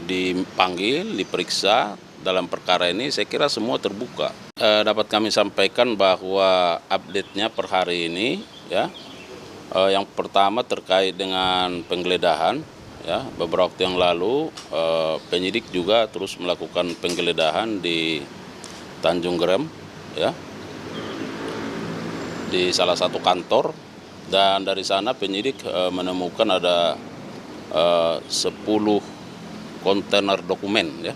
dipanggil, diperiksa dalam perkara ini, saya kira semua terbuka. Dapat kami sampaikan bahwa update-nya per hari ini, ya, yang pertama terkait dengan penggeledahan, ya, beberapa waktu yang lalu penyidik juga terus melakukan penggeledahan di Tanjung Gerem, ya, di salah satu kantor, dan dari sana penyidik menemukan ada 10 kontainer dokumen, ya.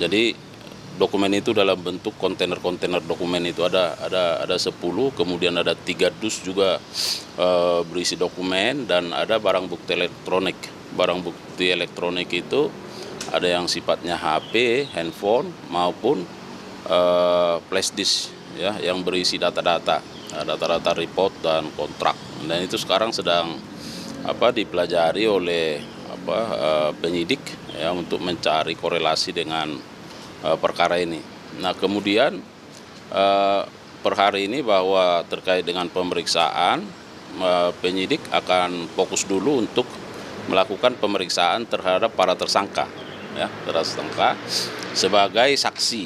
Jadi dokumen itu dalam bentuk kontainer dokumen itu ada 10, kemudian ada 3 dus juga berisi dokumen, dan ada barang bukti elektronik. Barang bukti elektronik itu ada yang sifatnya HP, handphone maupun flash disk, ya, yang berisi data-data report dan kontrak. Dan itu sekarang sedang dipelajari oleh penyidik, ya, untuk mencari korelasi dengan perkara ini. Nah, kemudian per hari ini bahwa terkait dengan pemeriksaan, penyidik akan fokus dulu untuk melakukan pemeriksaan terhadap para tersangka, ya, tersangka sebagai saksi,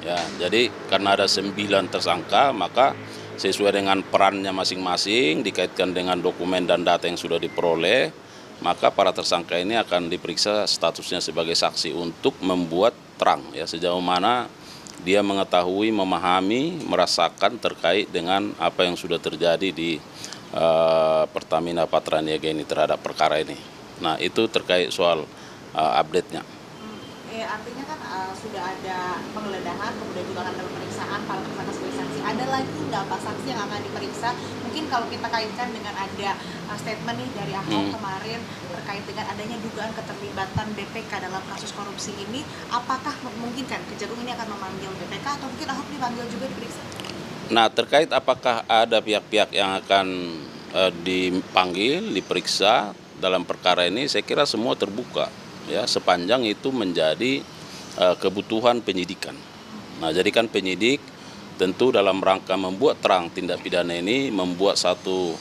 ya. Jadi karena ada 9 tersangka, maka sesuai dengan perannya masing-masing dikaitkan dengan dokumen dan data yang sudah diperoleh, maka para tersangka ini akan diperiksa statusnya sebagai saksi untuk membuat terang, ya, sejauh mana dia mengetahui, memahami, merasakan terkait dengan apa yang sudah terjadi di Pertamina Patraniaga ini terhadap perkara ini. Nah, itu terkait soal update-nya. Artinya kan sudah ada penggeledahan, kemudian juga akan ada pemeriksaan para tersangka sebagai saksi. Ada lagi nggak Pak saksi yang akan diperiksa? Mungkin kalau kita kaitkan dengan ada statement nih dari Ahok kemarin terkait dengan adanya dugaan keterlibatan BPK dalam kasus korupsi ini, apakah memungkinkan Kejagung ini akan memanggil BPK atau mungkin Ahok dipanggil juga diperiksa? Nah, terkait apakah ada pihak-pihak yang akan dipanggil, diperiksa dalam perkara ini, saya kira semua terbuka, ya, sepanjang itu menjadi kebutuhan penyidikan. Nah, jadi kan penyidik tentu dalam rangka membuat terang tindak pidana ini membuat satu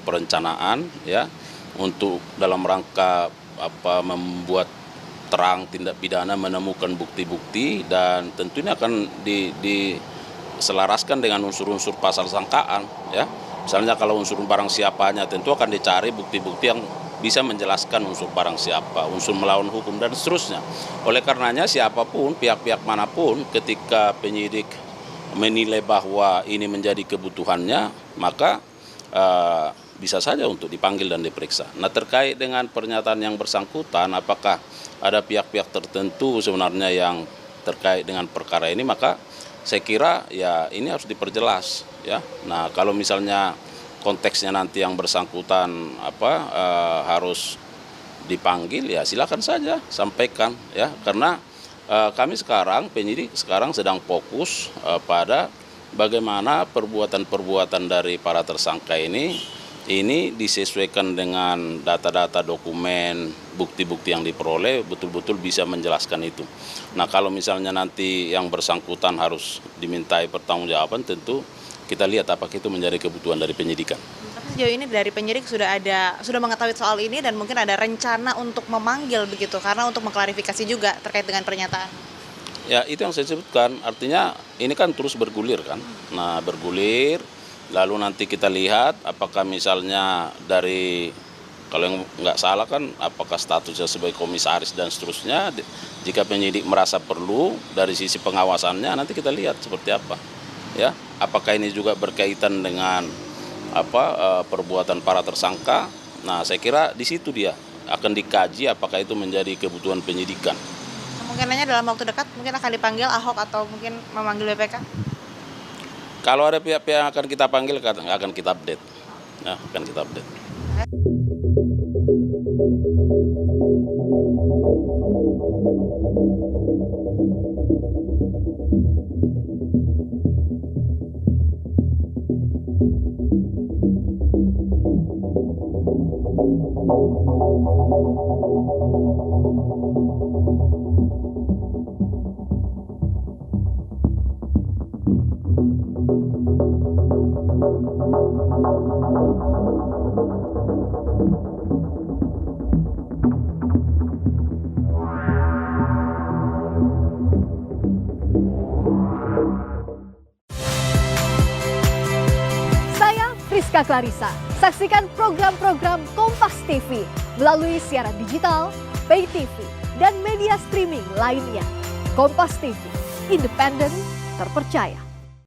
perencanaan, ya, untuk dalam rangka membuat terang tindak pidana, menemukan bukti-bukti, dan tentunya akan diselaraskan dengan unsur-unsur pasal sangkaan, ya. Misalnya kalau unsur barang siapanya, tentu akan dicari bukti-bukti yang bisa menjelaskan unsur barang siapa, unsur melawan hukum, dan seterusnya. Oleh karenanya siapapun, pihak-pihak manapun, ketika penyidik menilai bahwa ini menjadi kebutuhannya, maka bisa saja untuk dipanggil dan diperiksa. Nah, terkait dengan pernyataan yang bersangkutan, apakah ada pihak-pihak tertentu sebenarnya yang terkait dengan perkara ini, maka saya kira ya ini harus diperjelas, ya. Nah, kalau misalnya konteksnya nanti yang bersangkutan harus dipanggil, ya silakan saja sampaikan, ya, karena kami sekarang, penyidik sekarang sedang fokus pada bagaimana perbuatan-perbuatan dari para tersangka ini disesuaikan dengan data-data dokumen, bukti-bukti yang diperoleh, betul-betul bisa menjelaskan itu. Nah, kalau misalnya nanti yang bersangkutan harus dimintai pertanggungjawaban, tentu kita lihat apakah itu menjadi kebutuhan dari penyidikan. Tapi sejauh ini dari penyidik sudah mengetahui soal ini dan mungkin ada rencana untuk memanggil begitu, karena untuk mengklarifikasi juga terkait dengan pernyataan. Ya, itu yang saya sebutkan, artinya ini kan terus bergulir kan. Nah, bergulir, lalu nanti kita lihat apakah misalnya dari, kalau yang nggak salah kan, apakah statusnya sebagai komisaris dan seterusnya. Jika penyidik merasa perlu dari sisi pengawasannya, nanti kita lihat seperti apa, ya. Apakah ini juga berkaitan dengan perbuatan para tersangka. Nah, saya kira di situ dia akan dikaji apakah itu menjadi kebutuhan penyidikan. Kemungkinannya dalam waktu dekat mungkin akan dipanggil Ahok atau mungkin memanggil BPK? Kalau ada pihak-pihak yang akan kita panggil, akan kita update. Nah, akan kita update. Tika Clarissa. Saksikan program-program Kompas TV melalui siaran digital, pay TV, dan media streaming lainnya. Kompas TV, independen, terpercaya.